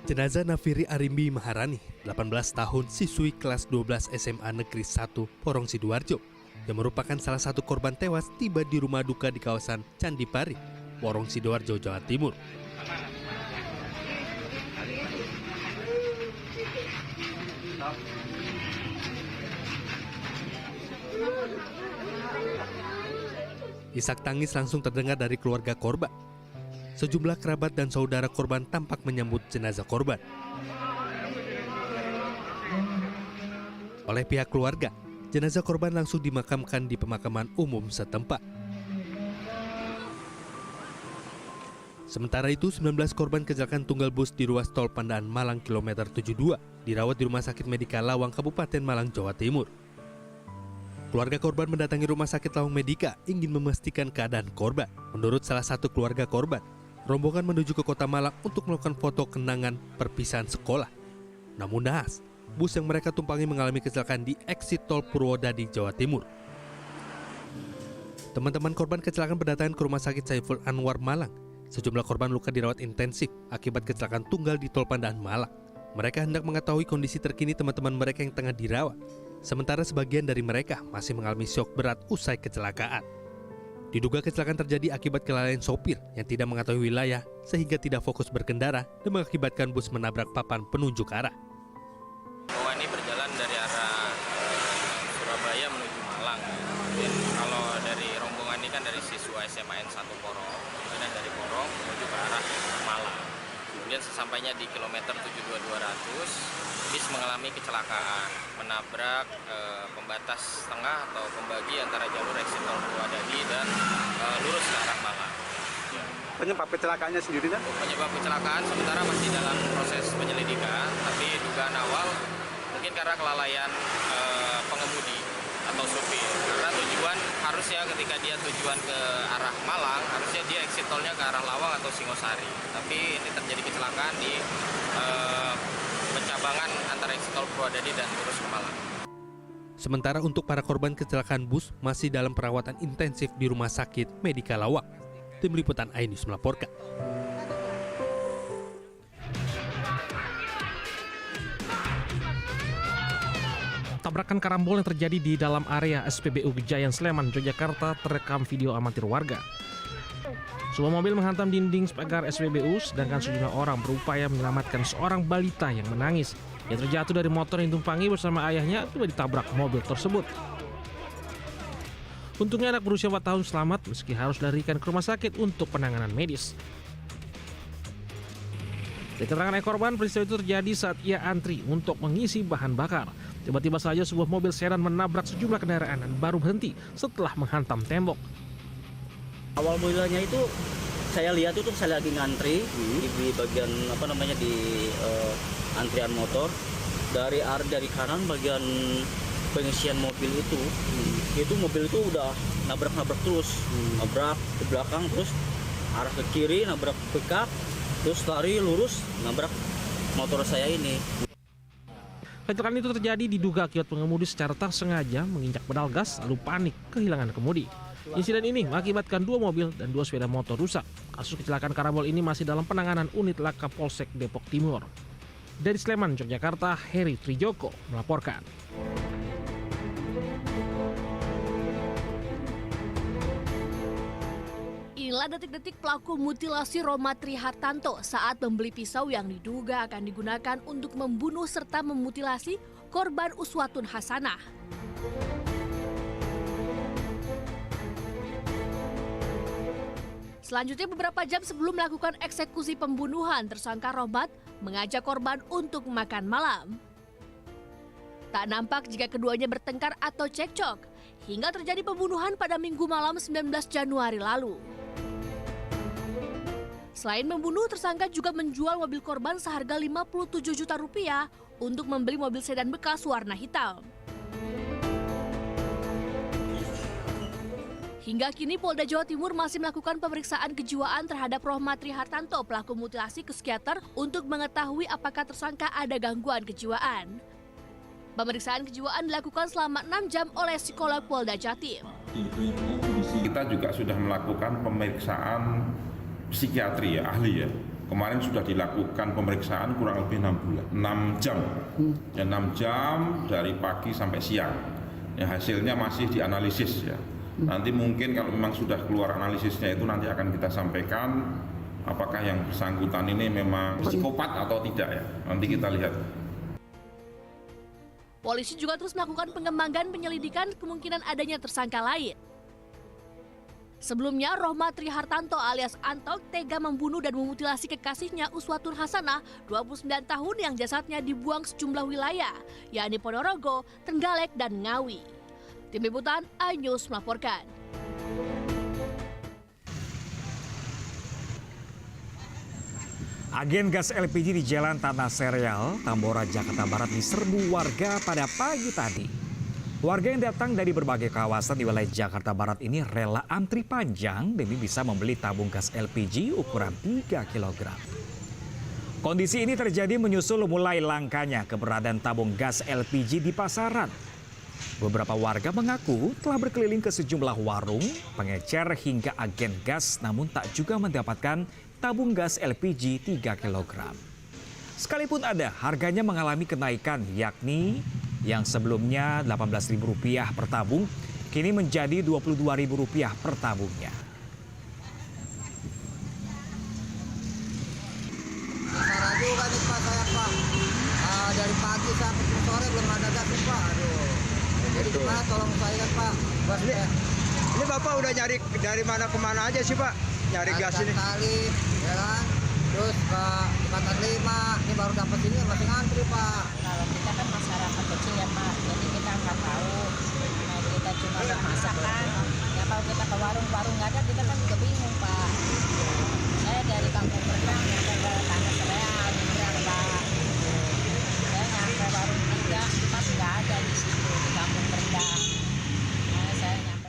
Jenazah Nafiri Arimbi Maharani, 18 tahun, siswi kelas 12 SMA Negeri 1 Porong Sidoarjo, yang merupakan salah satu korban tewas tiba di rumah duka di kawasan Candi Pari, Porong Sidoarjo, Jawa Timur. Isak tangis langsung terdengar dari keluarga korban. Sejumlah kerabat dan saudara korban tampak menyambut jenazah korban. Oleh pihak keluarga, jenazah korban langsung dimakamkan di pemakaman umum setempat. Sementara itu, 19 korban kecelakaan tunggal bus di ruas tol Pandaan Malang kilometer 72 dirawat di Rumah Sakit Medika Lawang, Kabupaten Malang, Jawa Timur. Keluarga korban mendatangi Rumah Sakit Lawang Medika ingin memastikan keadaan korban. Menurut salah satu keluarga korban, rombongan menuju ke kota Malang untuk melakukan foto kenangan perpisahan sekolah. Namun naas, bus yang mereka tumpangi mengalami kecelakaan di eksit tol Purwodadi, Jawa Timur. Teman-teman korban kecelakaan berdatangan ke Rumah Sakit Saiful Anwar Malang. Sejumlah korban luka dirawat intensif akibat kecelakaan tunggal di tol Pandaan Malang. Mereka hendak mengetahui kondisi terkini teman-teman mereka yang tengah dirawat. Sementara sebagian dari mereka masih mengalami syok berat usai kecelakaan. Diduga kecelakaan terjadi akibat kelalaian sopir yang tidak mengetahui wilayah sehingga tidak fokus berkendara dan mengakibatkan bus menabrak papan penunjuk arah. Bahwa ini berjalan dari arah Surabaya menuju Malang. Dan kalau dari rombongan ini kan dari siswa SMA N1 Porong, kemudian dari Porong menuju ke arah Malang. Kemudian sesampainya di kilometer 7200, bis mengalami kecelakaan, menabrak pembatas tengah atau pembagi antara jalur eksit tol Purwodadi dan lurus ke arah Malang. Penyebab kecelakaannya sendiri kan? Penyebab kecelakaan sementara masih dalam proses penyelidikan, tapi dugaan awal mungkin karena kelalaian pengemudi atau supir. Karena tujuan harusnya ketika dia tujuan ke arah Malang, harusnya dia exit tolnya ke arah Lawang atau Singosari. Tapi ini terjadi kecelakaan di pencabangan antara exit tol Purwodadi dan lurus ke Malang. Sementara untuk para korban kecelakaan bus masih dalam perawatan intensif di Rumah Sakit Medika Lawang. Tim Liputan iNews melaporkan. Tabrakan karambol yang terjadi di dalam area SPBU Gejayan Sleman, Yogyakarta terekam video amatir warga. Sebuah mobil menghantam dinding pagar SPBU, sedangkan sejumlah orang berupaya menyelamatkan seorang balita yang menangis. Ia terjatuh dari motor yang ditumpangi bersama ayahnya tiba ditabrak mobil tersebut. Untungnya anak berusia 4 tahun selamat meski harus dilarikan ke rumah sakit untuk penanganan medis. Dari keterangan korban, peristiwa itu terjadi saat ia antri untuk mengisi bahan bakar. Tiba-tiba saja sebuah mobil sedan menabrak sejumlah kendaraan dan baru berhenti setelah menghantam tembok. Awal mulanya itu saya lihat itu saya lagi ngantri di bagian di antrian motor dari kanan bagian pengisian mobil itu mobil itu udah nabrak terus, nabrak ke belakang terus arah ke kiri nabrak pickup terus lari lurus nabrak motor saya ini. Kecelakaan itu terjadi diduga akibat pengemudi secara tak sengaja menginjak pedal gas lalu panik kehilangan kemudi. Insiden ini mengakibatkan 2 mobil dan 2 sepeda motor rusak. Kasus kecelakaan karambol ini masih dalam penanganan unit laka Polsek Depok Timur. Dari Sleman, Yogyakarta, Heri Trijoko melaporkan. Inilah detik-detik pelaku mutilasi Roma Trihartanto saat membeli pisau yang diduga akan digunakan untuk membunuh serta memutilasi korban Uswatun Hasanah. Selanjutnya beberapa jam sebelum melakukan eksekusi pembunuhan, tersangka Romat mengajak korban untuk makan malam. Tak nampak jika keduanya bertengkar atau cekcok, hingga terjadi pembunuhan pada Minggu malam 19 Januari lalu. Selain membunuh, tersangka juga menjual mobil korban seharga 57 juta rupiah untuk membeli mobil sedan bekas warna hitam. Hingga kini Polda Jawa Timur masih melakukan pemeriksaan kejiwaan terhadap Rohmat Trihartanto, pelaku mutilasi, ke psikiater untuk mengetahui apakah tersangka ada gangguan kejiwaan. Pemeriksaan kejiwaan dilakukan selama 6 jam oleh psikolog Polda Jatim. Kita juga sudah melakukan pemeriksaan psikiatri ahli Kemarin sudah dilakukan pemeriksaan kurang lebih 6 jam. Ya, 6 jam dari pagi sampai siang. Ya, hasilnya masih dianalisis ya. Nanti mungkin kalau memang sudah keluar analisisnya itu nanti akan kita sampaikan apakah yang bersangkutan ini memang psikopat atau tidak ya. Nanti kita lihat. Polisi juga terus melakukan pengembangan penyelidikan kemungkinan adanya tersangka lain. Sebelumnya, Rohmat Trihartanto alias Antok tega membunuh dan memutilasi kekasihnya Uswatun Hasanah, 29 tahun yang jasadnya dibuang sejumlah wilayah, yakni Ponorogo, Trenggalek, dan Ngawi. Tim Liputan iNews melaporkan. Agen gas LPG di Jalan Tanah Serial, Tambora, Jakarta Barat diserbu warga pada pagi tadi. Warga yang datang dari berbagai kawasan di wilayah Jakarta Barat ini rela antri panjang demi bisa membeli tabung gas LPG ukuran 3 kg. Kondisi ini terjadi menyusul mulai langkanya keberadaan tabung gas LPG di pasaran. Beberapa warga mengaku telah berkeliling ke sejumlah warung, pengecer hingga agen gas namun tak juga mendapatkan tabung gas LPG 3 kg. Sekalipun ada, harganya mengalami kenaikan yakni yang sebelumnya Rp18.000 per tabung, kini menjadi Rp22.000 per tabungnya. Radio kan Pak saya Pak, dari pagi sampai sore belum ada gas Pak. Aduh. Jadi gimana tolong saya kan Pak. Ini Bapak udah nyari dari mana ke mana aja sih Pak? Nyari gas ini. Kali, ya kan? Terus ke Jembatan 5, ini baru dapat ini masih ngantri Pak. Kalau kita kan masyarakat kecil ya Pak, jadi kita nggak tahu. Nah, kita cuma masak kan. Ya kalau kita ke warung nggak ada, kita kan juga bingung Pak. Saya dari Kampung Berenang nyampe ke Tanah Serial, nyebrang Pak. Saya nyampe warung 3, pas nggak ada di situ di Kampung Berenang. Nah, saya nyampe.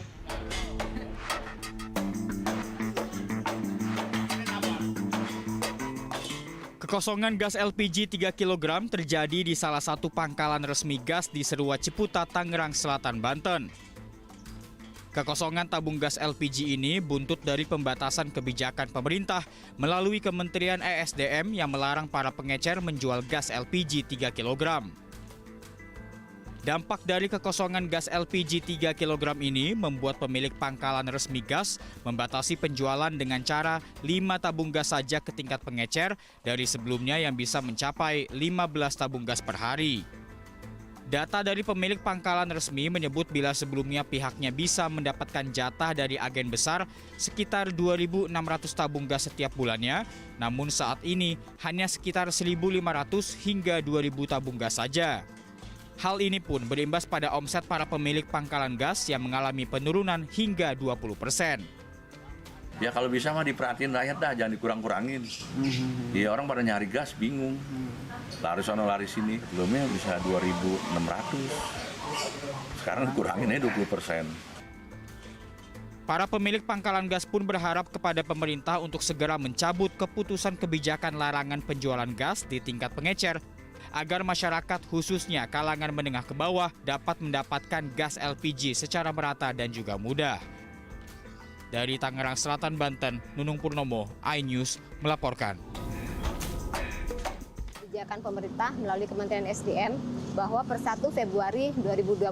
Kekosongan gas LPG 3 kg terjadi di salah satu pangkalan resmi gas di Serua Ciputa, Tangerang Selatan, Banten. Kekosongan tabung gas LPG ini buntut dari pembatasan kebijakan pemerintah melalui Kementerian ESDM yang melarang para pengecer menjual gas LPG 3 kg. Dampak dari kekosongan gas LPG 3 kg ini membuat pemilik pangkalan resmi gas membatasi penjualan dengan cara 5 tabung gas saja ke tingkat pengecer dari sebelumnya yang bisa mencapai 15 tabung gas per hari. Data dari pemilik pangkalan resmi menyebut bila sebelumnya pihaknya bisa mendapatkan jatah dari agen besar sekitar 2.600 tabung gas setiap bulannya, namun saat ini hanya sekitar 1.500 hingga 2.000 tabung gas saja. Hal ini pun berimbas pada omset para pemilik pangkalan gas yang mengalami penurunan hingga 20%. Ya kalau bisa mah diperhatiin rakyat dah, jangan dikurang-kurangin. Ya orang pada nyari gas bingung. Lari sana lari sini, belumnya bisa 2.600. Sekarang kurangin aja 20%. Para pemilik pangkalan gas pun berharap kepada pemerintah untuk segera mencabut keputusan kebijakan larangan penjualan gas di tingkat pengecer agar masyarakat khususnya kalangan menengah ke bawah dapat mendapatkan gas LPG secara merata dan juga mudah. Dari Tangerang Selatan, Banten, Nunung Purnomo, iNews melaporkan. Kebijakan pemerintah melalui Kementerian SDM bahwa per 1 Februari 2025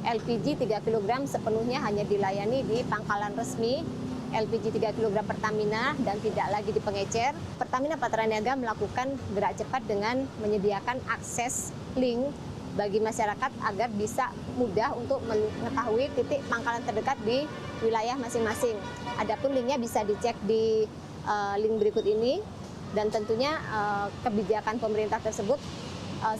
LPG 3 kg sepenuhnya hanya dilayani di pangkalan resmi LPG 3 kg Pertamina dan tidak lagi di pengecer. Pertamina Patraniaga melakukan gerak cepat dengan menyediakan akses link bagi masyarakat agar bisa mudah untuk mengetahui titik pangkalan terdekat di wilayah masing-masing. Adapun linknya bisa dicek di link berikut ini dan tentunya kebijakan pemerintah tersebut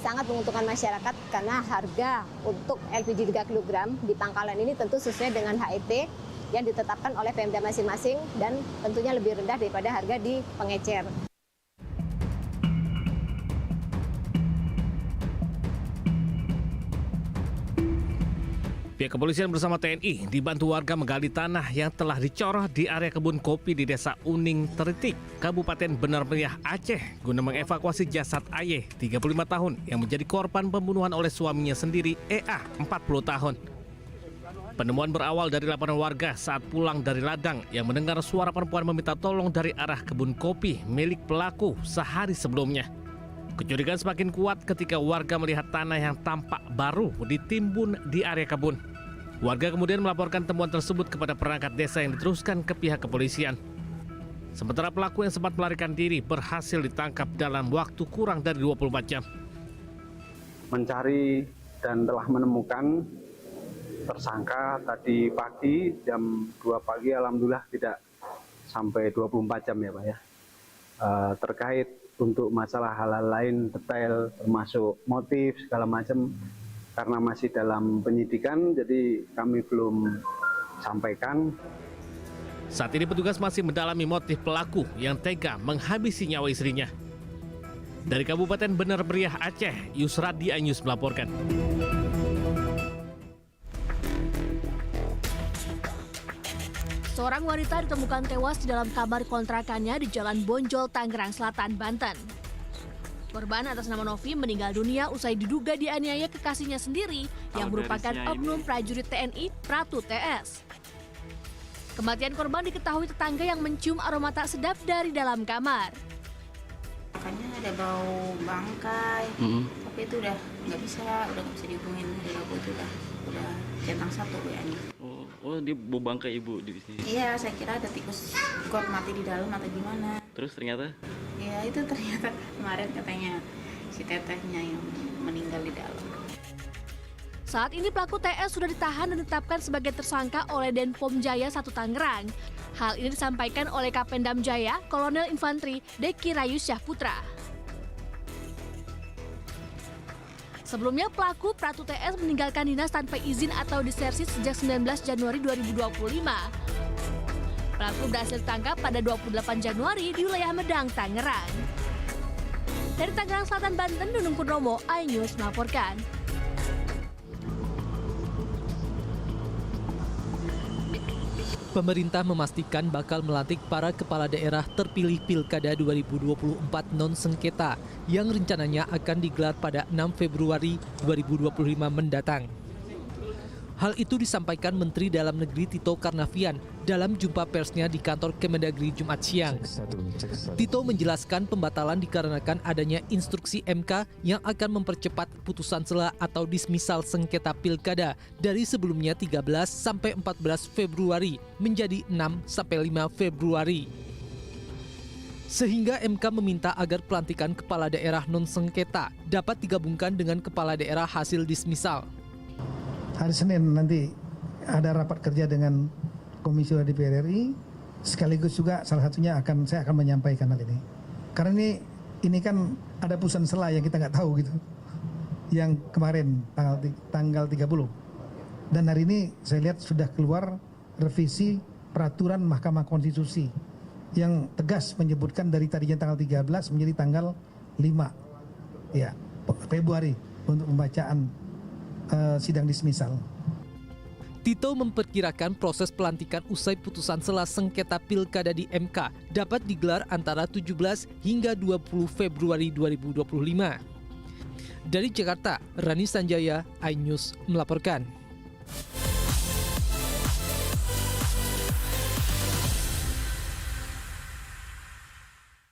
sangat menguntungkan masyarakat karena harga untuk LPG 3 kg di pangkalan ini tentu sesuai dengan HET yang ditetapkan oleh Pemda masing-masing dan tentunya lebih rendah daripada harga di pengecer. Pihak kepolisian bersama TNI dibantu warga menggali tanah yang telah dicorot di area kebun kopi di Desa Uning Teritik, Kabupaten Benar Meriah, Aceh, guna mengevakuasi jasad Ayeh, 35 tahun, yang menjadi korban pembunuhan oleh suaminya sendiri, EA, 40 tahun. Penemuan berawal dari laporan warga saat pulang dari ladang yang mendengar suara perempuan meminta tolong dari arah kebun kopi milik pelaku sehari sebelumnya. Kecurigaan semakin kuat ketika warga melihat tanah yang tampak baru ditimbun di area kebun. Warga kemudian melaporkan temuan tersebut kepada perangkat desa yang diteruskan ke pihak kepolisian. Sementara pelaku yang sempat melarikan diri berhasil ditangkap dalam waktu kurang dari 24 jam. Mencari dan telah menemukan tersangka tadi pagi jam 2 pagi, alhamdulillah tidak sampai 24 jam ya Pak ya. Terkait untuk masalah hal-hal lain detail termasuk motif segala macam karena masih dalam penyidikan jadi kami belum sampaikan. Saat ini petugas masih mendalami motif pelaku yang tega menghabisi nyawa istrinya. Dari Kabupaten Bener Meriah Aceh, Yusradi Anyus melaporkan. Seorang wanita ditemukan tewas di dalam kamar kontrakannya di Jalan Bonjol, Tangerang Selatan, Banten. Korban atas nama Novi meninggal dunia usai diduga dianiaya kekasihnya sendiri yang merupakan oknum prajurit TNI Pratu TS. Kematian korban diketahui tetangga yang mencium aroma tak sedap dari dalam kamar. Makanya ada bau bangkai, tapi itu udah nggak bisa dihubungin dari aku itu udah centang 1 WA-nya. Oh, dia bau bangkai ibu di sini. Iya, saya kira ada tikus got mati di dalam atau gimana. Terus ternyata? Ya itu ternyata kemarin katanya si tetehnya yang meninggal di dalam. Saat ini pelaku TS sudah ditahan dan ditetapkan sebagai tersangka oleh Denpom Jaya 1 Tangerang. Hal ini disampaikan oleh Kapendam Jaya, Kolonel Infantri Deki Rayu Syahputra. Sebelumnya pelaku Pratu TS meninggalkan dinas tanpa izin atau disersis sejak 19 Januari 2025. Pelaku berhasil ditangkap pada 28 Januari di wilayah Medang, Tangerang. Dari Tangerang Selatan, Banten, Nunung Purnomo, iNews melaporkan. Pemerintah memastikan bakal melantik para kepala daerah terpilih Pilkada 2024 non-sengketa yang rencananya akan digelar pada 6 Februari 2025 mendatang. Hal itu disampaikan Menteri Dalam Negeri Tito Karnavian dalam jumpa persnya di kantor Kemendagri Jumat siang. Tito menjelaskan pembatalan dikarenakan adanya instruksi MK yang akan mempercepat putusan sela atau dismisal sengketa pilkada dari sebelumnya 13 sampai 14 Februari menjadi 6 sampai 5 Februari. Sehingga MK meminta agar pelantikan kepala daerah non-sengketa dapat digabungkan dengan kepala daerah hasil dismisal. Hari Senin nanti ada rapat kerja dengan Komisi DPR RI, sekaligus juga salah satunya saya akan menyampaikan hal ini. Karena ini kan ada putusan sela yang kita nggak tahu gitu, yang kemarin tanggal 30. Dan hari ini saya lihat sudah keluar revisi peraturan Mahkamah Konstitusi yang tegas menyebutkan dari tadinya tanggal 13 menjadi tanggal 5 ya, Februari untuk pembacaan sidang dismisal. Tito memperkirakan proses pelantikan usai putusan sela sengketa pilkada di MK dapat digelar antara 17 hingga 20 Februari 2025. Dari Jakarta, Rani Sanjaya, iNews melaporkan.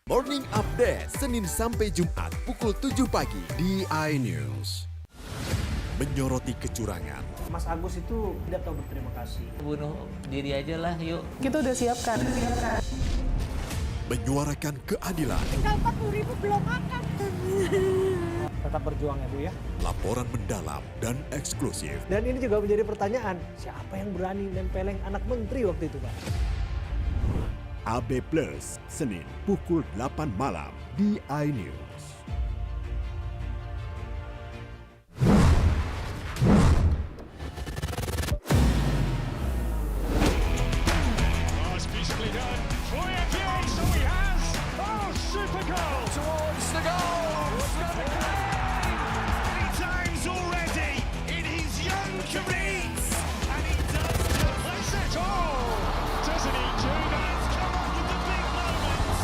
Morning Update, Senin sampai Jumat pukul 7 pagi di iNews. Menyoroti kecurangan. Mas Agus itu tidak tahu berterima kasih. Bunuh diri aja lah, yuk. Kita udah siapkan. Menyuarakan keadilan. 40.000 belum makan. Tetap berjuang ya Bu ya. Laporan mendalam dan eksklusif. Dan ini juga menjadi pertanyaan, siapa yang berani nempeleng anak menteri waktu itu Pak? AB Plus, Senin pukul 8 malam di iNews.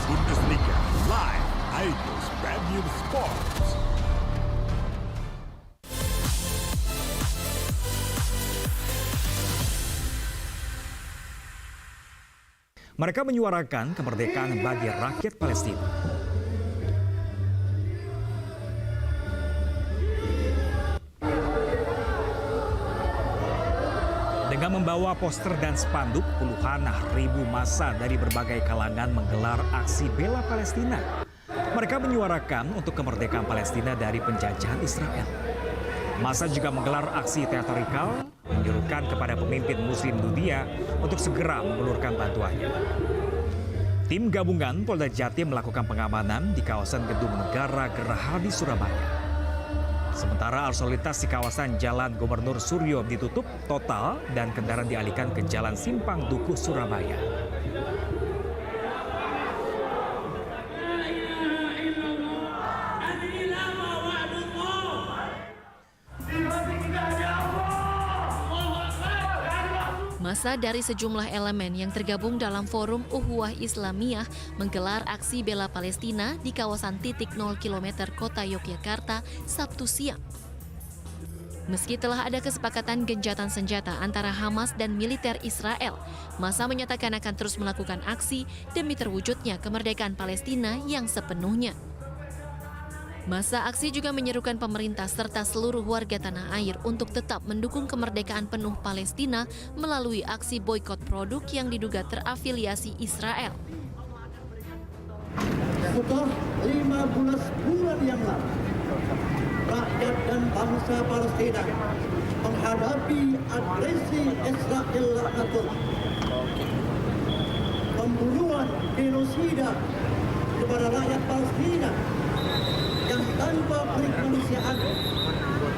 Bundesliga live, iNews Premium Sports. Mereka menyuarakan kemerdekaan bagi rakyat Palestina. Dengan membawa poster dan spanduk, puluhan ribu massa dari berbagai kalangan menggelar aksi bela Palestina. Mereka menyuarakan untuk kemerdekaan Palestina dari penjajahan Israel. Massa juga menggelar aksi teatrikal, menyerukan kepada pemimpin Muslim dunia untuk segera mengulurkan bantuannya. Tim gabungan Polda Jatim melakukan pengamanan di kawasan Gedung Negara Geraha di Surabaya. Sementara arus lalu lintas di kawasan Jalan Gubernur Suryo ditutup total dan kendaraan dialihkan ke Jalan Simpang Dukuh, Surabaya. Massa dari sejumlah elemen yang tergabung dalam Forum Ukhuwah Islamiyah menggelar aksi bela Palestina di kawasan titik 0 km kota Yogyakarta Sabtu siang. Meski telah ada kesepakatan gencatan senjata antara Hamas dan militer Israel, Massa menyatakan akan terus melakukan aksi demi terwujudnya kemerdekaan Palestina yang sepenuhnya. Massa aksi juga menyerukan pemerintah serta seluruh warga tanah air untuk tetap mendukung kemerdekaan penuh Palestina melalui aksi boikot produk yang diduga terafiliasi Israel. Setelah 15 bulan yang lalu, rakyat dan bangsa Palestina menghadapi agresi Israel laknatullah, pembunuhan genosida kepada rakyat Palestina yang tanpa kemanusiaan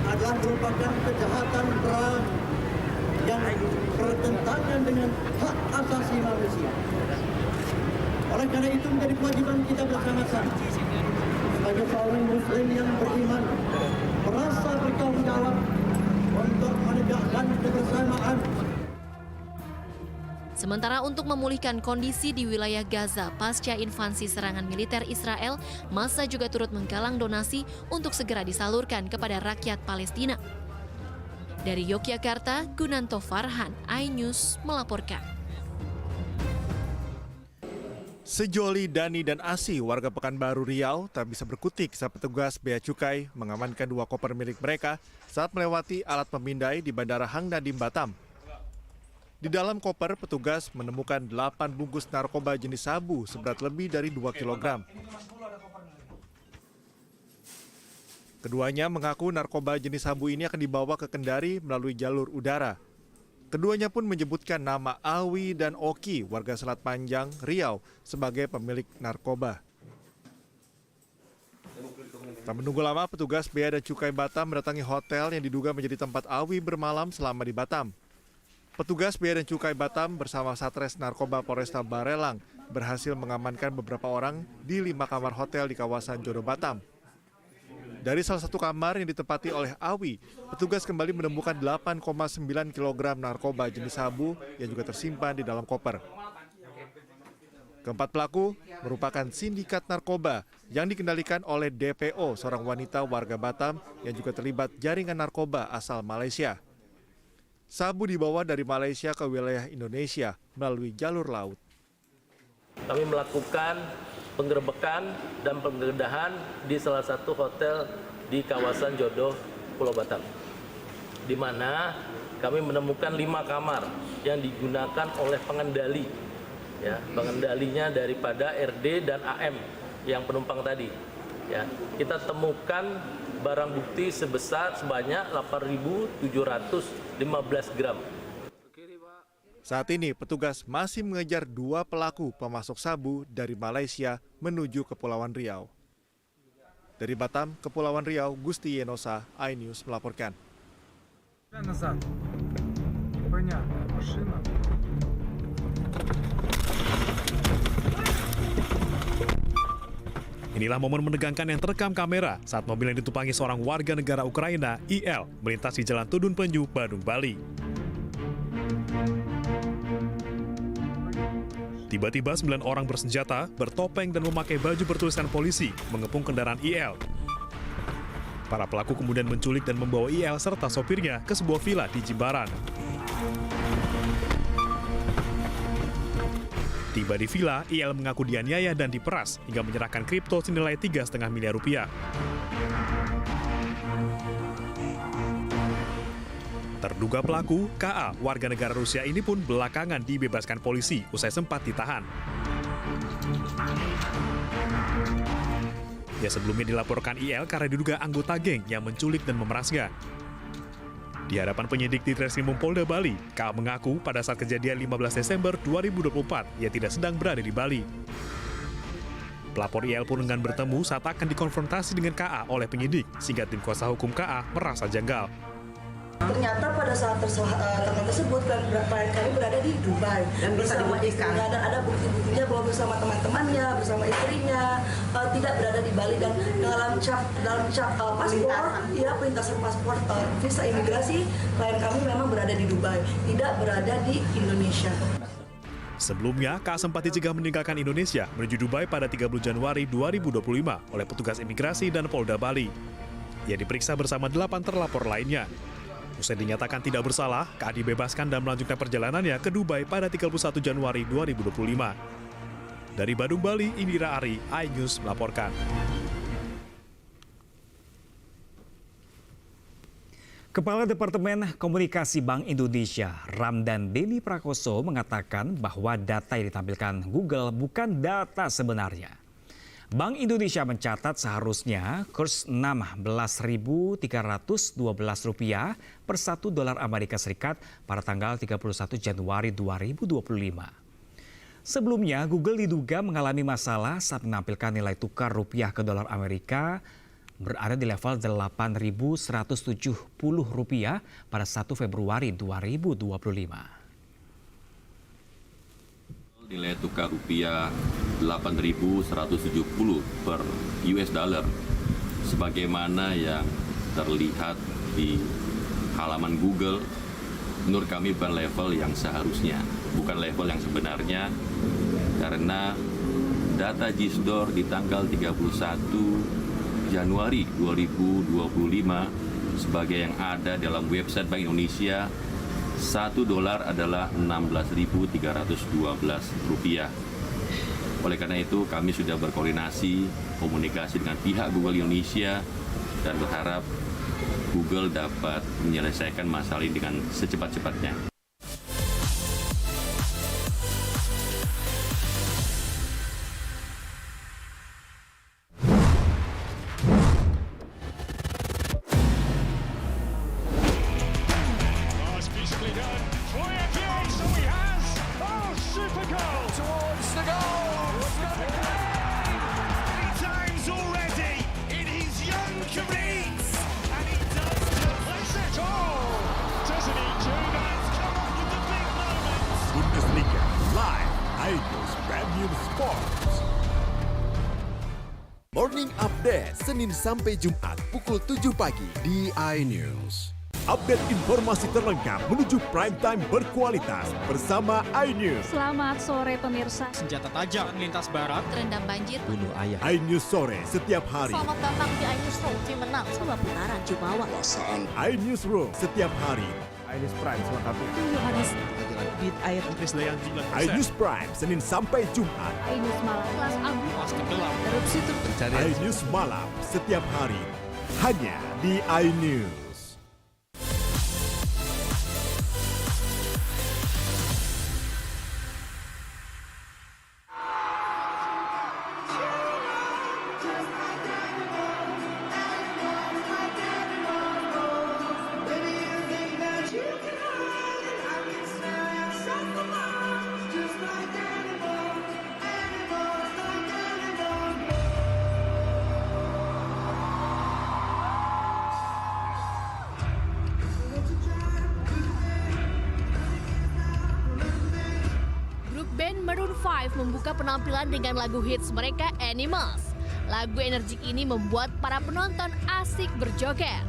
adalah merupakan kejahatan berat yang bertentangan dengan hak asasi manusia. Oleh karena itu menjadi kewajiban kita bersama-sama sebagai seorang Muslim yang beriman merasa bertanggung jawab untuk menegakkan kebersamaan. Sementara untuk memulihkan kondisi di wilayah Gaza pasca invasi serangan militer Israel, Massa juga turut menggalang donasi untuk segera disalurkan kepada rakyat Palestina. Dari Yogyakarta, Gunanto Farhan, iNews melaporkan. Sejoli, Dani, dan Asi, warga Pekanbaru Riau, tak bisa berkutik saat petugas Bea Cukai mengamankan 2 koper milik mereka saat melewati alat pemindai di Bandara Hang Nadim, Batam. Di dalam koper, petugas menemukan 8 bungkus narkoba jenis sabu seberat lebih dari 2 kg. Keduanya mengaku narkoba jenis sabu ini akan dibawa ke Kendari melalui jalur udara. Keduanya pun menyebutkan nama Awi dan Oki, warga Selat Panjang, Riau, sebagai pemilik narkoba. Tak menunggu lama, petugas Bea dan Cukai Batam mendatangi hotel yang diduga menjadi tempat Awi bermalam selama di Batam. Petugas Bea dan Cukai Batam bersama Satres Narkoba Polresta Barelang berhasil mengamankan beberapa orang di 5 kamar hotel di kawasan Jodo, Batam. Dari salah satu kamar yang ditempati oleh Awi, petugas kembali menemukan 8,9 kg narkoba jenis sabu yang juga tersimpan di dalam koper. Keempat pelaku merupakan sindikat narkoba yang dikendalikan oleh DPO, seorang wanita warga Batam yang juga terlibat jaringan narkoba asal Malaysia. Sabu dibawa dari Malaysia ke wilayah Indonesia melalui jalur laut. Kami melakukan penggerebekan dan penggeledahan di salah satu hotel di kawasan Jodoh, Pulau Batam, di mana kami menemukan 5 kamar yang digunakan oleh pengendali, ya, pengendalinya daripada RD dan AM yang penumpang tadi. Ya, kita temukan barang bukti sebanyak 8.715 gram. Saat ini petugas masih mengejar 2 pelaku pemasok sabu dari Malaysia menuju Kepulauan Riau. Dari Batam, Kepulauan Riau, Gusti Yenosa, iNews melaporkan. Inilah momen menegangkan yang terekam kamera saat mobil yang ditumpangi seorang warga negara Ukraina, IL, melintasi Jalan Tudun Penyu, Badung, Bali. Tiba-tiba 9 orang bersenjata, bertopeng dan memakai baju bertuliskan polisi mengepung kendaraan IL. Para pelaku kemudian menculik dan membawa IL serta sopirnya ke sebuah villa di Jimbaran. Tiba di villa, IL mengaku dianiaya dan diperas hingga menyerahkan kripto senilai 3,5 miliar rupiah. Terduga pelaku, KA, warga negara Rusia ini pun belakangan dibebaskan polisi usai sempat ditahan. Dia sebelumnya dilaporkan IL karena diduga anggota geng yang menculik dan memerasnya. Di hadapan penyidik di Treskrimum Polda Bali, KA mengaku pada saat kejadian 15 Desember 2024, ia tidak sedang berada di Bali. Pelapor IL pun enggan bertemu saat akan dikonfrontasi dengan KA oleh penyidik, sehingga tim kuasa hukum KA merasa janggal. Ternyata pada saat teman tersebut klien kami berada di Dubai dan bisa dibuktikan dan ada bukti-buktinya bahwa bersama teman-temannya, bersama istrinya tidak berada di Bali dan dalam cap paspor, ya perlintasan paspor visa imigrasi klien kami memang berada di Dubai, tidak berada di Indonesia. Sebelumnya, KA sempat dicegah meninggalkan Indonesia menuju Dubai pada 30 Januari 2025 oleh petugas imigrasi dan Polda Bali. Ia diperiksa bersama 8 terlapor lainnya. Usai dinyatakan tidak bersalah, KA dibebaskan dan melanjutkan perjalanannya ke Dubai pada 31 Januari 2025. Dari Badung, Bali, Indira Ari, iNews melaporkan. Kepala Departemen Komunikasi Bank Indonesia, Ramdan Deni Prakoso, mengatakan bahwa data yang ditampilkan Google bukan data sebenarnya. Bank Indonesia mencatat seharusnya kurs Rp16.312 per $1 Amerika Serikat pada tanggal 31 Januari 2025. Sebelumnya, Google diduga mengalami masalah saat menampilkan nilai tukar rupiah ke dolar Amerika berada di level Rp8.170 pada 1 Februari 2025. Nilai tukar rupiah 8.170 per US dollar sebagaimana yang terlihat di halaman Google, menurut kami bukan level yang seharusnya, bukan level yang sebenarnya, karena data Gisdor di tanggal 31 Januari 2025 sebagai yang ada dalam website Bank Indonesia, $1 adalah Rp16.312. Oleh karena itu, kami sudah berkoordinasi, komunikasi dengan pihak Google Indonesia dan berharap Google dapat menyelesaikan masalah ini dengan secepat-cepatnya. Bundesliga live, iNews Premium Sports. Morning Update Senin sampai Jumat pukul 7 pagi di iNews. Update informasi terlengkap menuju prime time berkualitas bersama iNews. Selamat sore pemirsa. Senjata tajam lintas barat, terendam banjir, Bunuh ayah. iNews sore setiap hari. Selamat datang di iNews Room, tim menang sebuah putaran Jumawa. iNews Room setiap hari. iNews Prime selengkapnya. Tunggu habis. Beat air Krisdayanti 9%. iNews Prime Senin sampai Jumat. iNews malam kelas abu pasti gelap. Erupsi pencarian. iNews malam setiap hari hanya di iNews. Band Maroon 5 membuka penampilan dengan lagu hits mereka Animals. Lagu energik ini membuat para penonton asik berjoget.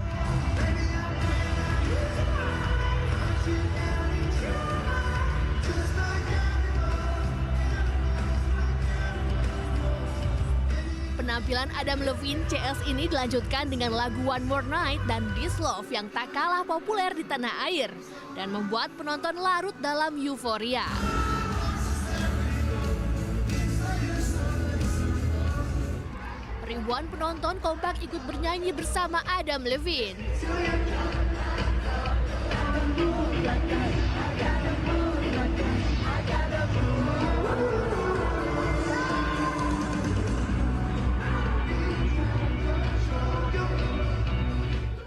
Penampilan Adam Levine CS ini dilanjutkan dengan lagu One More Night dan This Love yang tak kalah populer di tanah air dan membuat penonton larut dalam euforia. Ribuan penonton kompak ikut bernyanyi bersama Adam Levine.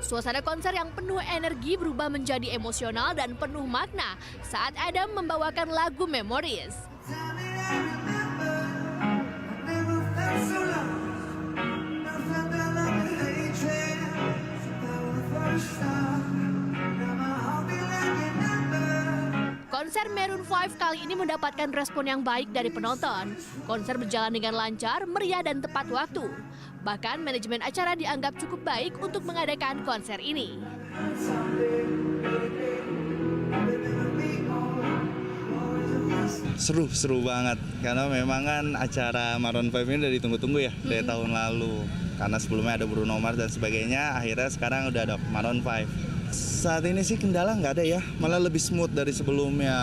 Suasana konser yang penuh energi berubah menjadi emosional dan penuh makna saat Adam membawakan lagu Memories. Konser Maroon 5 kali ini mendapatkan respon yang baik dari penonton. Konser berjalan dengan lancar, meriah, dan tepat waktu. Bahkan manajemen acara dianggap cukup baik untuk mengadakan konser ini. Seru banget, karena memang kan acara Maroon 5 ini udah ditunggu-tunggu ya dari tahun lalu. Karena sebelumnya ada Bruno Mars dan sebagainya, akhirnya sekarang udah ada Maroon 5. Saat ini sih kendala nggak ada ya, malah lebih smooth dari sebelumnya.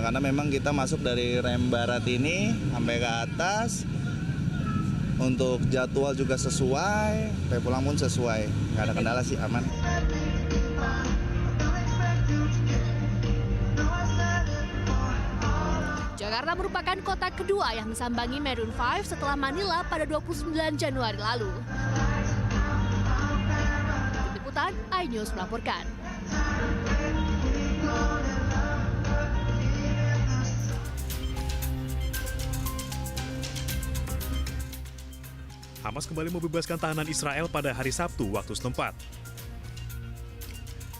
Karena memang kita masuk dari rem barat ini sampai ke atas. Untuk jadwal juga sesuai, sampai pulang pun sesuai. Nggak ada kendala sih, aman. Jakarta merupakan kota kedua yang disambangi Maroon 5 setelah Manila pada 29 Januari lalu. Tim Liputan, iNews melaporkan. Hamas kembali membebaskan tahanan Israel pada hari Sabtu waktu setempat.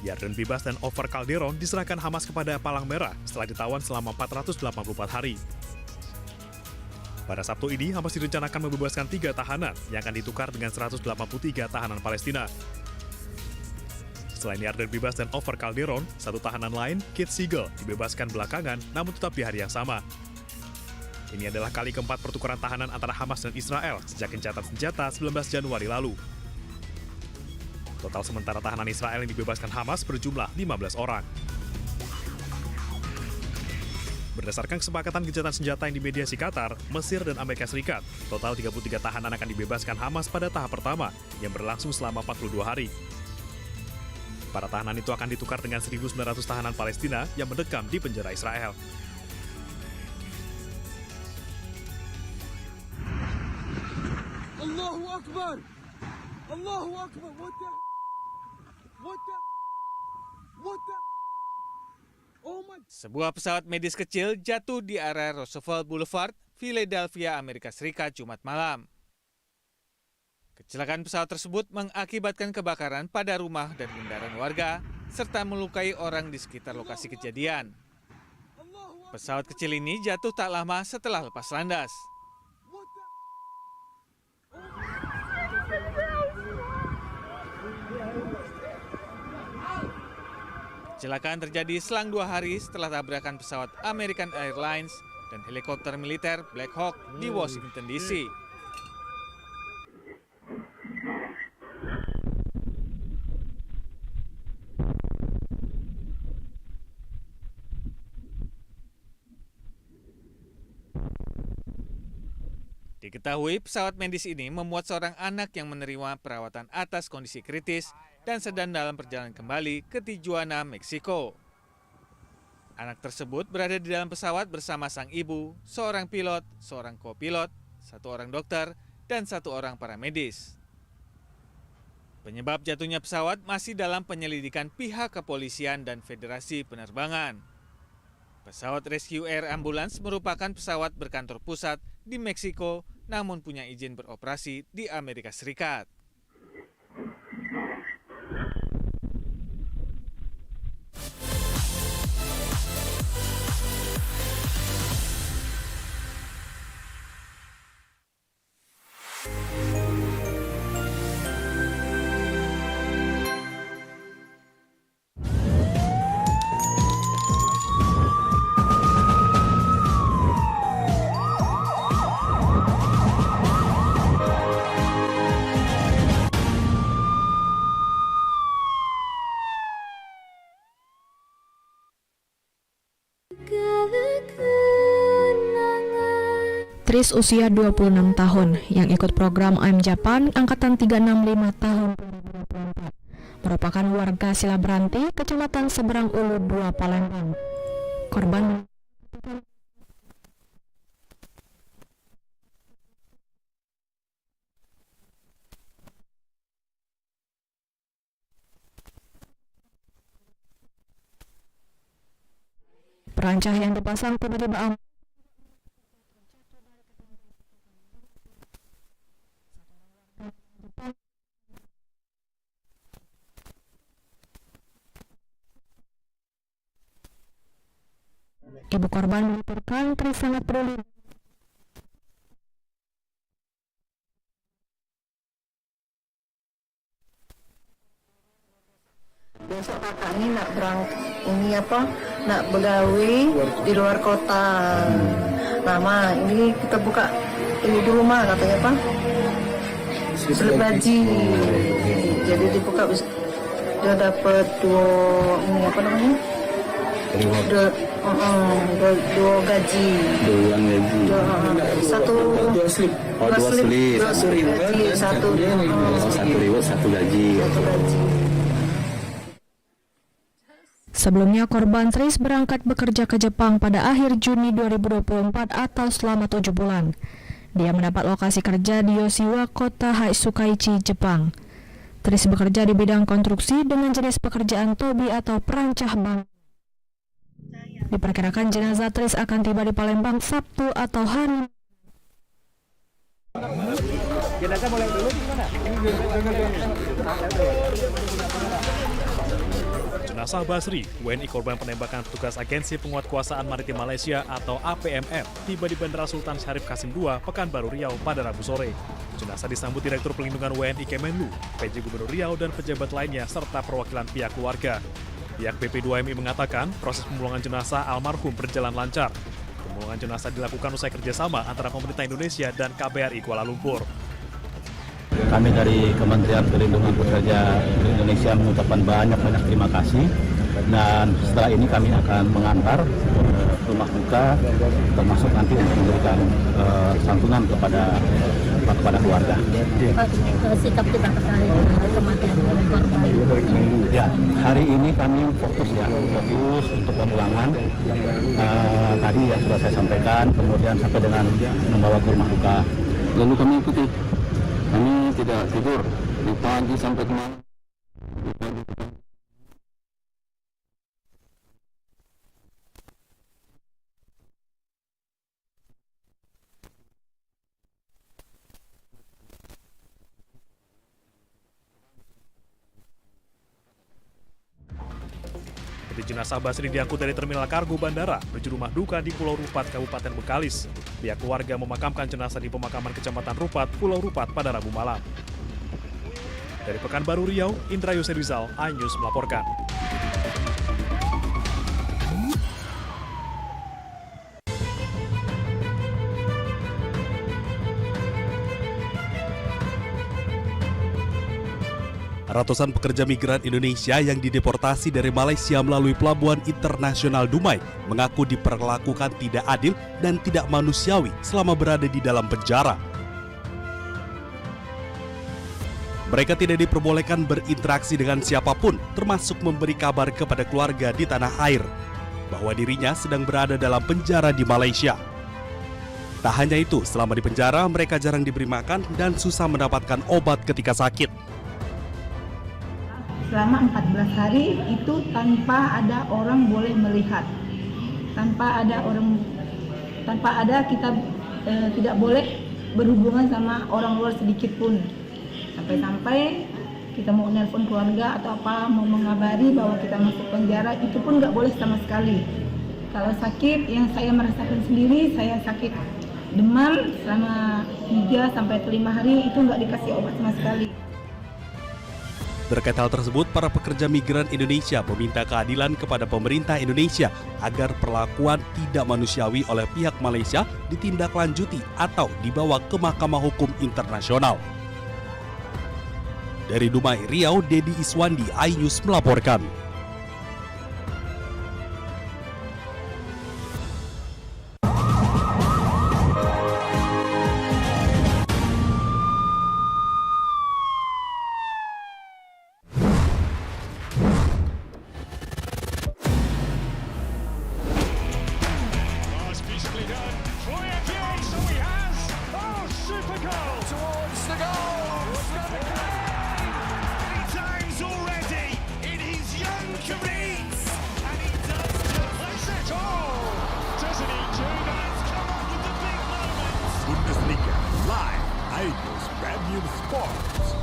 Yarden Bibas dan Ofer Calderon diserahkan Hamas kepada Palang Merah setelah ditawan selama 484 hari. Pada Sabtu ini, Hamas direncanakan membebaskan 3 tahanan yang akan ditukar dengan 183 tahanan Palestina. Selain Yarden Bibas dan Ofer Calderon, 1 tahanan lain, Kit Siegel, dibebaskan belakangan namun tetap di hari yang sama. Ini adalah kali keempat pertukaran tahanan antara Hamas dan Israel sejak gencatan senjata 19 Januari lalu. Total sementara tahanan Israel yang dibebaskan Hamas berjumlah 15 orang. Berdasarkan kesepakatan gencatan senjata yang dimediasi Qatar, Mesir, dan Amerika Serikat, total 33 tahanan akan dibebaskan Hamas pada tahap pertama yang berlangsung selama 42 hari. Para tahanan itu akan ditukar dengan 1.900 tahanan Palestina yang mendekam di penjara Israel. Allahu Akbar! Allahu Akbar! Oh my... Sebuah pesawat medis kecil jatuh di area Roosevelt Boulevard, Philadelphia, Amerika Serikat, Jumat malam. Kecelakaan pesawat tersebut mengakibatkan kebakaran pada rumah dan kendaraan warga, serta melukai orang di sekitar lokasi kejadian. Pesawat kecil ini jatuh tak lama setelah lepas landas. Kecelakaan terjadi selang 2 hari setelah tabrakan pesawat American Airlines dan helikopter militer Black Hawk di Washington, D.C. Diketahui pesawat medis ini memuat seorang anak yang menerima perawatan atas kondisi kritis dan sedang dalam perjalanan kembali ke Tijuana, Meksiko. Anak tersebut berada di dalam pesawat bersama sang ibu, seorang pilot, seorang kopilot, 1 orang dokter, dan 1 orang paramedis. Penyebab jatuhnya pesawat masih dalam penyelidikan pihak kepolisian dan Federasi Penerbangan. Pesawat Rescue Air Ambulance merupakan pesawat berkantor pusat di Meksiko, namun punya izin beroperasi di Amerika Serikat. Tris usia 26 tahun yang ikut program I'm Japan angkatan 365 tahun 2024. Merupakan warga Silabranti, Kecamatan Seberang Ulu 2 Palembang. Korban perancah yang dipasang tiba-tiba Ibu korban menuturkan Tris sangat peduli. Besok kakak ini nak nak begawi di luar kota. Lama ini kita buka ini di rumah katanya Pak. Slip gaji. Jadi dibuka dia dapat dua gaji. Dua slip. Satu gaji. Sebelumnya korban Tris berangkat bekerja ke Jepang pada akhir Juni 2024 atau selama 7 bulan. Dia mendapat lokasi kerja di Yoshiwa, kota Hatsukaichi, Jepang. Tris bekerja di bidang konstruksi dengan jenis pekerjaan tobi atau perancah bangunan. Diperkirakan jenazah Tris akan tiba di Palembang Sabtu atau hari. Jenazah mulai dulu di mana? Jenazah Basri, WNI korban penembakan petugas Agensi Penguatkuasaan Maritim Malaysia atau APMM, tiba di Bandara Sultan Syarif Qasim II, Pekanbaru Riau pada Rabu sore. Jenazah disambut Direktur Pelindungan WNI Kemenlu, PJ Gubernur Riau dan pejabat lainnya serta perwakilan pihak keluarga. Pihak BP2MI mengatakan proses pemulangan jenazah almarhum berjalan lancar. Pemulangan jenazah dilakukan usai kerjasama antara pemerintah Indonesia dan KBRI Kuala Lumpur. Kami dari Kementerian Perlindungan Pekerja Indonesia mengucapkan banyak terima kasih, dan setelah ini kami akan mengantar rumah duka, termasuk nanti untuk memberikan santunan kepada keluarga. Sikap kita terkait kematian korban. Ya, hari ini kami fokus untuk pemulangan. Tadi yang sudah saya sampaikan, kemudian sampai dengan membawa ke rumah duka. Lalu kami ikuti. Kami tidak tidur di pagi sampai ke malam. Jenazah Basri diangkut dari terminal kargo bandara menuju rumah duka di Pulau Rupat, Kabupaten Bekalis. Pihak keluarga memakamkan jenazah di pemakaman Kecamatan Rupat, Pulau Rupat pada Rabu malam. Dari Pekanbaru Riau, Indra Yose Rizal, iNews melaporkan. Ratusan pekerja migran Indonesia yang dideportasi dari Malaysia melalui Pelabuhan Internasional Dumai mengaku diperlakukan tidak adil dan tidak manusiawi selama berada di dalam penjara. Mereka tidak diperbolehkan berinteraksi dengan siapapun, termasuk memberi kabar kepada keluarga di tanah air bahwa dirinya sedang berada dalam penjara di Malaysia. Tak hanya itu, selama di penjara mereka jarang diberi makan dan susah mendapatkan obat ketika sakit. Selama 14 hari itu tanpa ada orang boleh melihat, tanpa ada kita tidak boleh berhubungan sama orang luar sedikit pun. Sampai-sampai kita mau nelpon keluarga atau apa, mau mengabari bahwa kita masuk penjara, itu pun nggak boleh sama sekali. Kalau sakit, yang saya merasakan sendiri, saya sakit demam selama 3-5 hari, itu nggak dikasih obat sama sekali. Terkait hal tersebut, para pekerja migran Indonesia meminta keadilan kepada pemerintah Indonesia agar perlakuan tidak manusiawi oleh pihak Malaysia ditindaklanjuti atau dibawa ke Mahkamah Hukum Internasional. Dari Dumai, Riau, Dedi Iswandi, iNews melaporkan. Bundesliga Live iNews Premium Sports.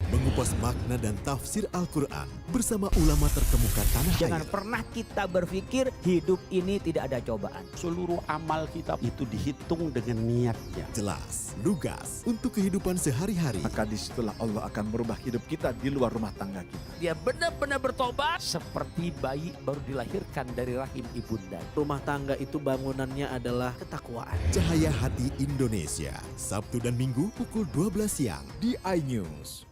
Mengupas makna dan tafsir Al-Quran bersama ulama terkemuka tanah air. Jangan pernah kita berpikir hidup ini tidak ada cobaan. Seluruh amal kita itu dihitung dengan niatnya. Jelas, lugas untuk kehidupan sehari-hari. Maka disitulah Allah akan merubah hidup kita di luar rumah tangga kita. Dia benar-benar bertobat seperti bayi baru dilahirkan dari rahim ibunda. Rumah tangga itu bangunannya adalah ketakwaan. Cahaya Hati Indonesia, Sabtu dan Minggu pukul 12 siang di iNews.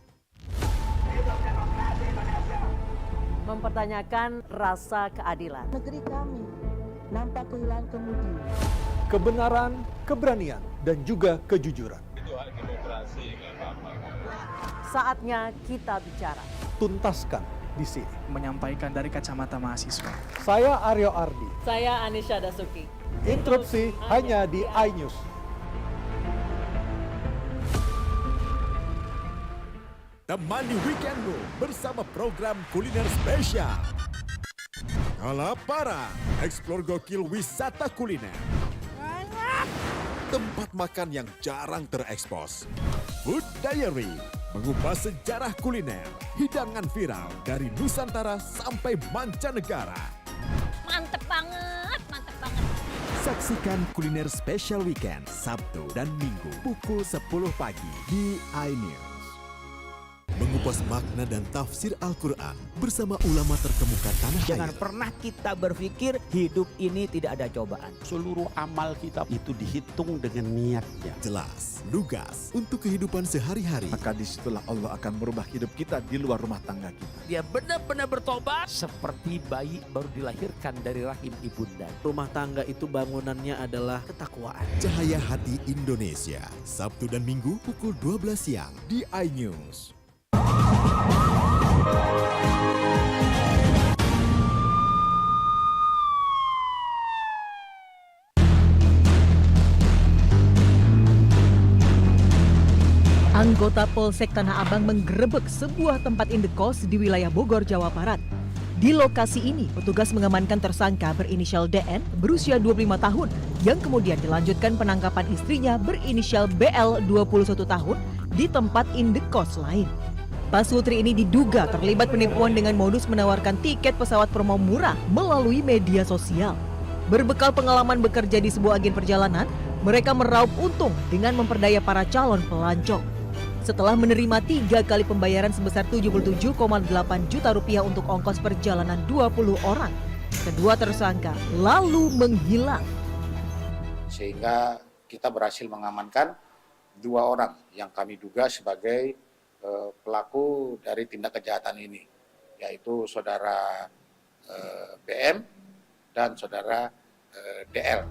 Mempertanyakan rasa keadilan. Negeri kami nampak kehilangan kemudi. Kebenaran, keberanian, dan juga kejujuran. Itu hak demokrasi, nggak apa-apa. Saatnya kita bicara. Tuntaskan di sini. Menyampaikan dari kacamata mahasiswa. Saya Aryo Ardi. Saya Anisha Dasuki. Interupsi hanya di iNews. Temani weekendmu bersama program kuliner spesial. Kalaparan, eksplor gokil wisata kuliner. Tempat makan yang jarang terekspos. Food Diary, mengupas sejarah kuliner, hidangan viral dari Nusantara sampai mancanegara. Mantep banget, mantep banget. Saksikan kuliner spesial weekend Sabtu dan Minggu pukul 10 pagi di iNews. Mengupas makna dan tafsir Al-Quran bersama ulama terkemuka tanah air. Jangan pernah kita berpikir hidup ini tidak ada cobaan. Seluruh amal kita itu dihitung dengan niatnya. Jelas, lugas untuk kehidupan sehari-hari. Maka disitulah Allah akan merubah hidup kita di luar rumah tangga kita. Dia benar-benar bertobat seperti bayi baru dilahirkan dari rahim ibunda. Rumah tangga itu bangunannya adalah ketakwaan. Cahaya Hati Indonesia, Sabtu dan Minggu pukul 12 siang di iNews. Anggota Polsek Tanah Abang menggerebek sebuah tempat indekos di wilayah Bogor, Jawa Barat. Di lokasi ini, petugas mengamankan tersangka berinisial DN berusia 25 tahun yang kemudian dilanjutkan penangkapan istrinya berinisial BL 21 tahun di tempat indekos lain. Pasutri ini diduga terlibat penipuan dengan modus menawarkan tiket pesawat promo murah melalui media sosial. Berbekal pengalaman bekerja di sebuah agen perjalanan, mereka meraup untung dengan memperdaya para calon pelancong. Setelah menerima 3 kali pembayaran sebesar 77,8 juta rupiah untuk ongkos perjalanan 20 orang, kedua tersangka lalu menghilang. Sehingga kita berhasil mengamankan 2 orang yang kami duga sebagai pelaku dari tindak kejahatan ini, yaitu saudara BM dan saudara DL.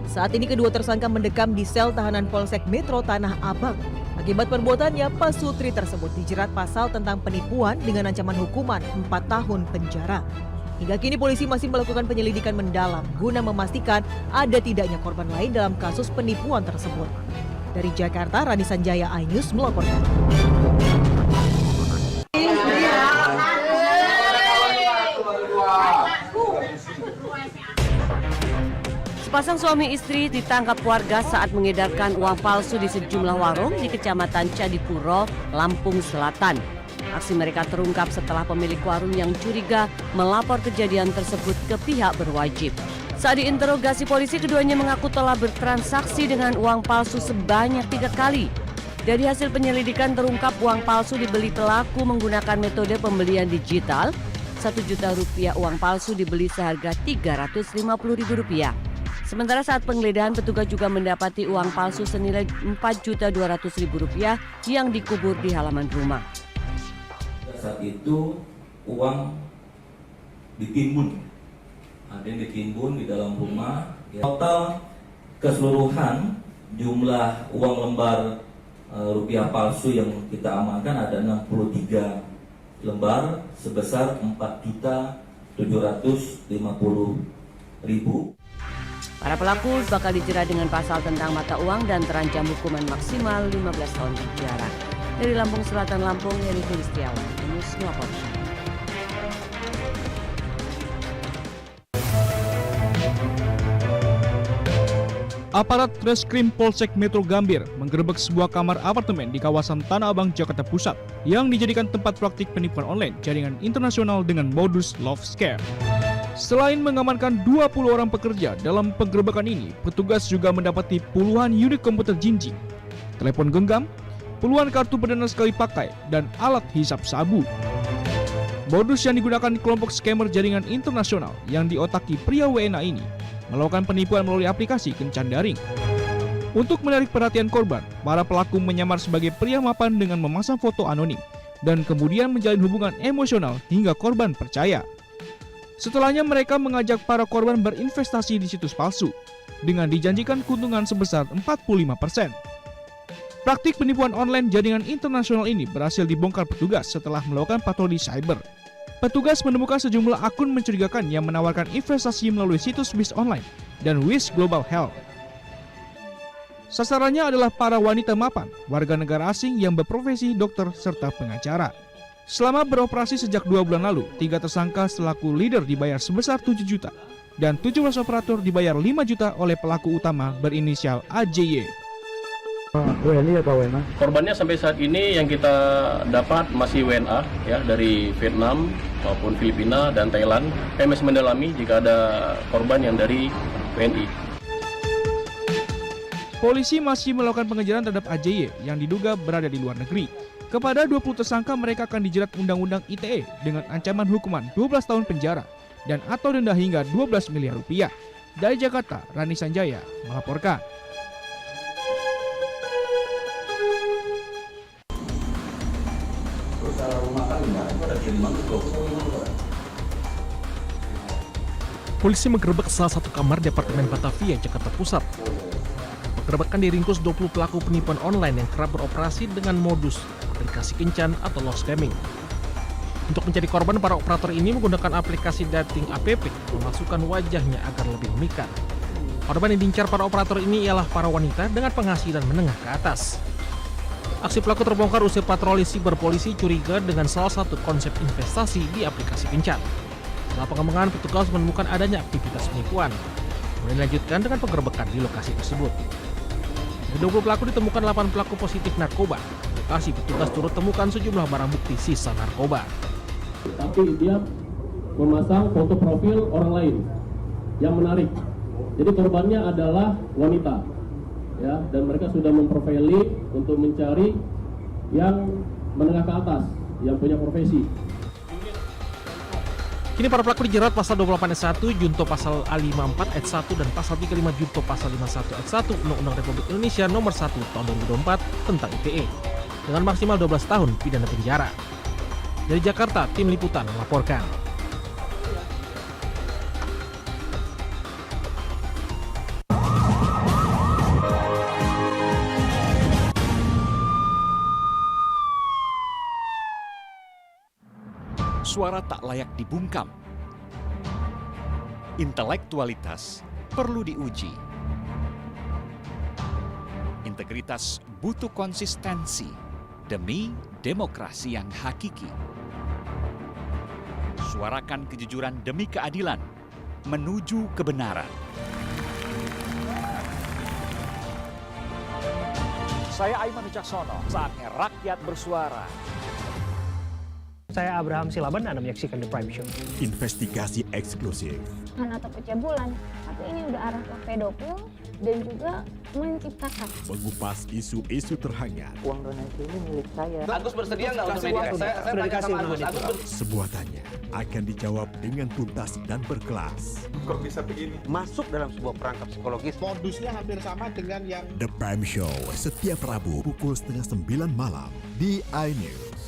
Saat ini kedua tersangka mendekam di sel tahanan Polsek Metro Tanah Abang. Akibat perbuatannya, Pasutri tersebut dijerat pasal tentang penipuan dengan ancaman hukuman 4 tahun penjara. Hingga kini polisi masih melakukan penyelidikan mendalam guna memastikan ada tidaknya korban lain dalam kasus penipuan tersebut. Dari Jakarta, Rani Sanjaya, iNews melaporkan. Sepasang suami istri ditangkap warga saat mengedarkan uang palsu di sejumlah warung di Kecamatan Cadipuro, Lampung Selatan. Aksi mereka terungkap setelah pemilik warung yang curiga melapor kejadian tersebut ke pihak berwajib. Saat diinterogasi polisi, keduanya mengaku telah bertransaksi dengan uang palsu sebanyak 3 kali. Dari hasil penyelidikan terungkap uang palsu dibeli pelaku menggunakan metode pembelian digital. 1 juta rupiah uang palsu dibeli seharga Rp350.000. Sementara saat penggeledahan, petugas juga mendapati uang palsu senilai Rp4.200.000 yang dikubur di halaman rumah. Saat itu uang ditimbun, ada yang ditimbun di dalam rumah. Total keseluruhan jumlah uang lembar rupiah palsu yang kita amankan ada 63 lembar sebesar Rp4.750.000. Para pelaku bakal dijerat dengan pasal tentang mata uang dan terancam hukuman maksimal 15 tahun penjara. Dari Lampung Selatan, Lampung, Heri Filistiawan, iNews melaporkan. Aparat Reskrim Polsek Metro Gambir menggerebek sebuah kamar apartemen di kawasan Tanah Abang, Jakarta Pusat yang dijadikan tempat praktik penipuan online jaringan internasional dengan modus love scare. Selain mengamankan 20 orang pekerja dalam penggerebekan ini, petugas juga mendapati puluhan unit komputer jinjing, telepon genggam, puluhan kartu perdana sekali pakai, dan alat hisap sabu. Modus yang digunakan kelompok scammer jaringan internasional yang diotaki pria WNA ini melakukan penipuan melalui aplikasi kencan daring. Untuk menarik perhatian korban, para pelaku menyamar sebagai pria mapan dengan memasang foto anonim dan kemudian menjalin hubungan emosional hingga korban percaya. Setelahnya mereka mengajak para korban berinvestasi di situs palsu dengan dijanjikan keuntungan sebesar 45%. Praktik penipuan online jaringan internasional ini berhasil dibongkar petugas setelah melakukan patroli cyber. Petugas menemukan sejumlah akun mencurigakan yang menawarkan investasi melalui situs Wish Online dan Wish Global Health. Sasarannya adalah para wanita mapan, warga negara asing yang berprofesi dokter serta pengacara. Selama beroperasi sejak 2 bulan lalu, 3 tersangka selaku leader dibayar sebesar 7 juta dan 17 operator dibayar 5 juta oleh pelaku utama berinisial AJY. WNI atau WNA? Korbannya sampai saat ini yang kita dapat masih WNA ya, dari Vietnam maupun Filipina dan Thailand. Kami masih mendalami jika ada korban yang dari WNI. Polisi masih melakukan pengejaran terhadap AJY yang diduga berada di luar negeri. Kepada 20 tersangka mereka akan dijerat Undang-Undang ITE dengan ancaman hukuman 12 tahun penjara dan atau denda hingga 12 miliar rupiah. Dari Jakarta, Rani Sanjaya melaporkan. Polisi menggerebek salah satu kamar di apartemen Batavia, Jakarta Pusat. Penggerebekan diringkus 20 pelaku penipuan online yang kerap beroperasi dengan modus aplikasi kencan atau love scamming. Untuk mencari korban, para operator ini menggunakan aplikasi dating app memasukkan wajahnya agar lebih memikat. Korban yang diincar para operator ini ialah para wanita dengan penghasilan menengah ke atas. Aksi pelaku terbongkar usai patroli siber polisi curiga dengan salah satu konsep investasi di aplikasi kencan. Setelah pengembangan, petugas menemukan adanya aktivitas penipuan. Kemudian dilanjutkan dengan penggerebekan di lokasi tersebut. Dari 20 pelaku ditemukan 8 pelaku positif narkoba. Di lokasi petugas turut temukan sejumlah barang bukti sisa narkoba. Tapi dia memasang foto profil orang lain yang menarik. Jadi korbannya adalah wanita, ya, dan mereka sudah memprofiling untuk mencari yang menengah ke atas, yang punya profesi. Kini para pelaku dijerat pasal 28 ayat 1, Junto pasal A54 ayat 1 dan pasal 35 Junto pasal 51 ayat 1 Undang-Undang Republik Indonesia nomor 1 tahun 2024 tentang ITE dengan maksimal 12 tahun pidana penjara. Dari Jakarta, tim liputan melaporkan. Suara tak layak dibungkam. Intelektualitas perlu diuji. Integritas butuh konsistensi demi demokrasi yang hakiki. Suarakan kejujuran demi keadilan menuju kebenaran. Saya Aiman Wicaksono, saatnya rakyat bersuara. Saya Abraham Silaban, Anda menyaksikan The Prime Show. Investigasi eksklusif. Atau pencabulan, tapi ini udah arah ke pedofil dan juga menciptakan. Mengupas isu-isu terhangat. Uang donasi ini milik saya. Agus bersedia nggak untuk media? Saya tanya sama Agus. Sebuah tanya akan dijawab dengan tuntas dan berkelas. Kok bisa begini? Masuk dalam sebuah perangkap psikologis. Modusnya hampir sama dengan yang The Prime Show setiap Rabu pukul 8:30 malam di iNews.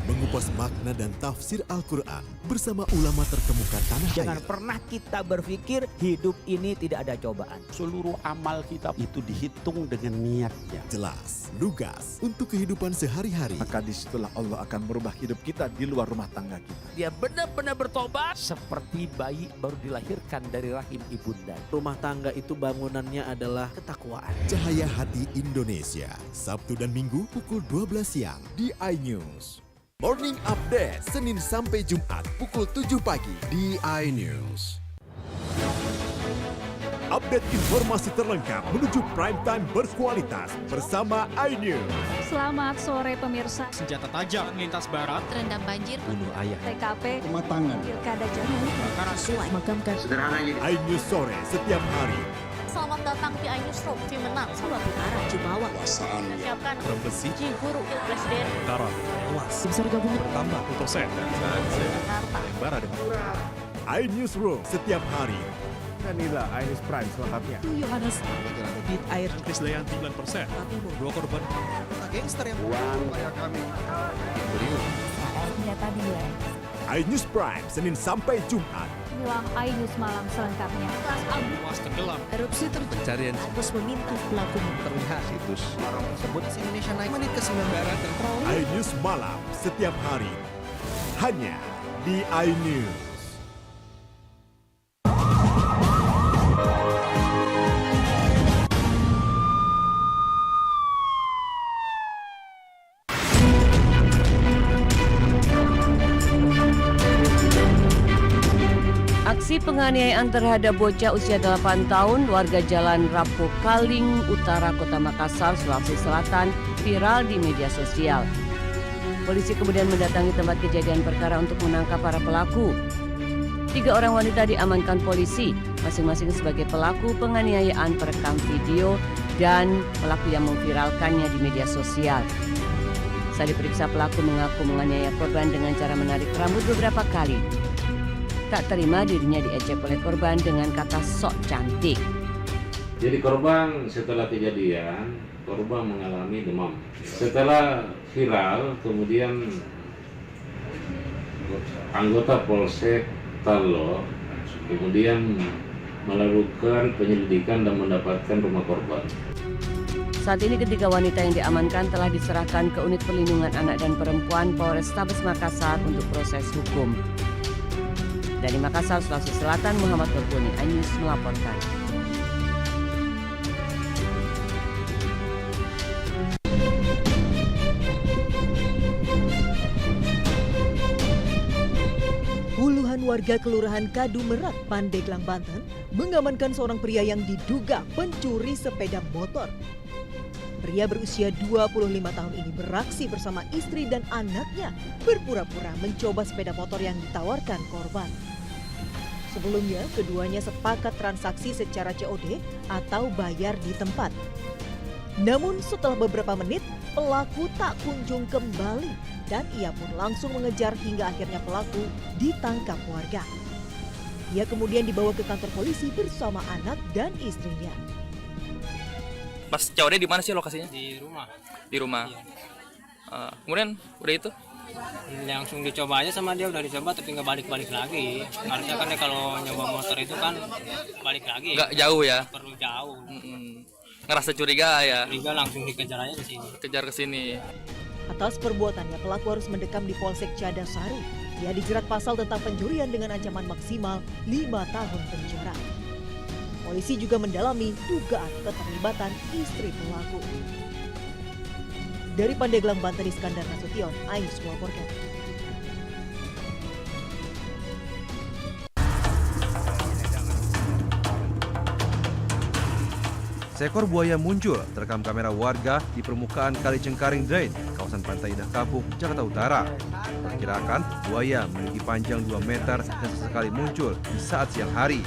Mengupas makna dan tafsir Al-Quran bersama ulama terkemuka tanah air. Jangan pernah kita berpikir hidup ini tidak ada cobaan. Seluruh amal kita itu dihitung dengan niatnya. Jelas, lugas untuk kehidupan sehari-hari. Maka disitulah Allah akan merubah hidup kita di luar rumah tangga kita. Dia benar-benar bertobat seperti bayi baru dilahirkan dari rahim ibunda. Rumah tangga itu bangunannya adalah ketakwaan. Cahaya Hati Indonesia, Sabtu dan Minggu pukul 12 siang di iNews. Morning Update, Senin sampai Jumat pukul 7 pagi di iNews. Update informasi terlengkap menuju prime time berkualitas bersama iNews. Selamat sore pemirsa. Senjata tajam lintas barat, Terendam banjir, bunuh ayah, TKP, Kematangan. Pilkada Jakarta, kebakaran, sesuai makamkan. Sederhananya. iNews sore setiap hari. Selamat datang di iNews Room, Cimenang, Sulawesi Utara, Jumawa. Siapkan Brebesi, Ciguru, Presiden, Utara, Tewas, Tim SAR gabungan bertambah 1%. Jakarta. Barat iNews Room setiap hari. Inilah iNews Prime selengkapnya. Yohanes, Bit air, Krisdayanti 9%. 2 korban. gangster yang kami. senjata dinilai. iNews Prime Senin sampai Jumat. Inilah iNews Malam selengkapnya. Kelas abu, was tenggelam, erupsi Pencarian terus meminta pelaku terlihat situs tersebut. Indonesia naik menit ke 9 barat dan iNews Malam setiap hari. Hanya di iNews. Aksi penganiayaan terhadap bocah usia 8 tahun warga Jalan Rapo Kaling Utara Kota Makassar, Sulawesi Selatan viral di media sosial. Polisi kemudian mendatangi tempat kejadian perkara untuk menangkap para pelaku. 3 orang wanita diamankan polisi, masing-masing sebagai pelaku penganiayaan perekam video dan pelaku yang memviralkannya di media sosial. Saat diperiksa, pelaku mengaku menganiaya korban dengan cara menarik rambut beberapa kali. Tak terima dirinya diejek oleh korban dengan kata sok cantik. Jadi korban setelah kejadian, korban mengalami demam. Setelah viral, kemudian anggota Polsek Talo kemudian melakukan penyelidikan dan mendapatkan rumah korban. Saat ini ketiga wanita yang diamankan telah diserahkan ke Unit Perlindungan Anak dan Perempuan Polrestabes Makassar untuk proses hukum. Dari Makassar, Sulawesi Selatan, Muhammad Berkuni, iNews melaporkan. Puluhan warga Kelurahan Kadu Merak, Pandeglang, Banten mengamankan seorang pria yang diduga pencuri sepeda motor. Pria berusia 25 tahun ini beraksi bersama istri dan anaknya berpura-pura mencoba sepeda motor yang ditawarkan korban. Sebelumnya, keduanya sepakat transaksi secara COD atau bayar di tempat. Namun setelah beberapa menit, pelaku tak kunjung kembali dan ia pun langsung mengejar hingga akhirnya pelaku ditangkap warga. Ia kemudian dibawa ke kantor polisi bersama anak dan istrinya. Pas COD di mana sih lokasinya? Di rumah. Di rumah. Iya. Kemudian udah itu? Langsung dicoba aja sama dia, udah dicoba tapi nggak balik-balik lagi. Harusnya kan dia kalau nyoba motor itu kan balik lagi. Nggak jauh ya? Perlu jauh. Ngerasa curiga ya? Curiga langsung dikejar aja ke sini. Kejar ke sini. Atas perbuatannya pelaku harus mendekam di Polsek Cadasari. Dia dijerat pasal tentang pencurian dengan ancaman maksimal 5 tahun penjara. Polisi juga mendalami dugaan keterlibatan istri pelaku. Dari Pandeglang, Banten, Iskandar Nasution, iNews melaporkan. Seekor buaya muncul terekam kamera warga di permukaan Kali Cengkaring Drain, kawasan Pantai Indah Kapuk, Jakarta Utara. Diperkirakan buaya memiliki panjang 2 meter dan sesekali muncul di saat siang hari.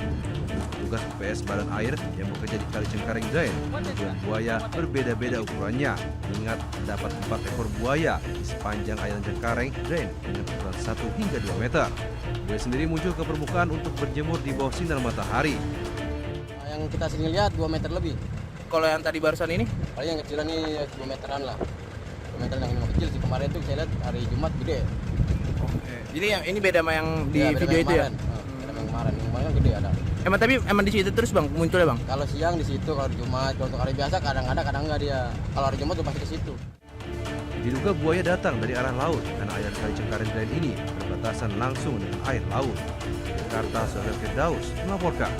Petugas PPS Badan Air yang bekerja di Kali Cengkaring Drain menunjukkan buaya berbeda-beda ukurannya. Ingat, terdapat 4 ekor buaya di sepanjang aliran Cengkaring Drain dengan ukuran 1 hingga 2 meter. Buaya sendiri muncul ke permukaan untuk berjemur di bawah sinar matahari. Yang kita sini lihat 2 meter lebih. Kalau yang tadi barusan ini? Kalau yang kecilan ini 2 meteran lah. 2 meter yang ini kecil sih. Kemarin itu saya lihat hari Jumat gede. Jadi yang ini beda sama yang di video itu ya? Beda yang kemarin. Yang kemarin kan gede ada. Emang di situ terus bang munculnya bang? Kalau siang di situ, kalau Jumat, kalau untuk hari biasa kadang ada, kadang enggak dia. Kalau hari Jumat tuh pasti ke situ. Diduga buaya datang dari arah laut karena air Kali Cengkaring Drain ini berbatasan langsung dengan air laut. Jakarta, Sofyan Firdaus melaporkan.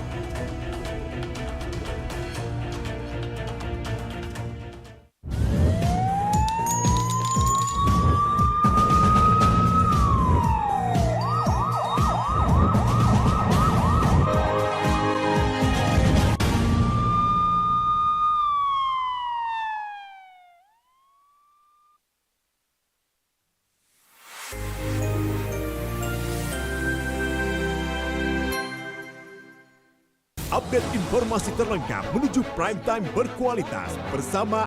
Update informasi terlengkap menuju prime time berkualitas bersama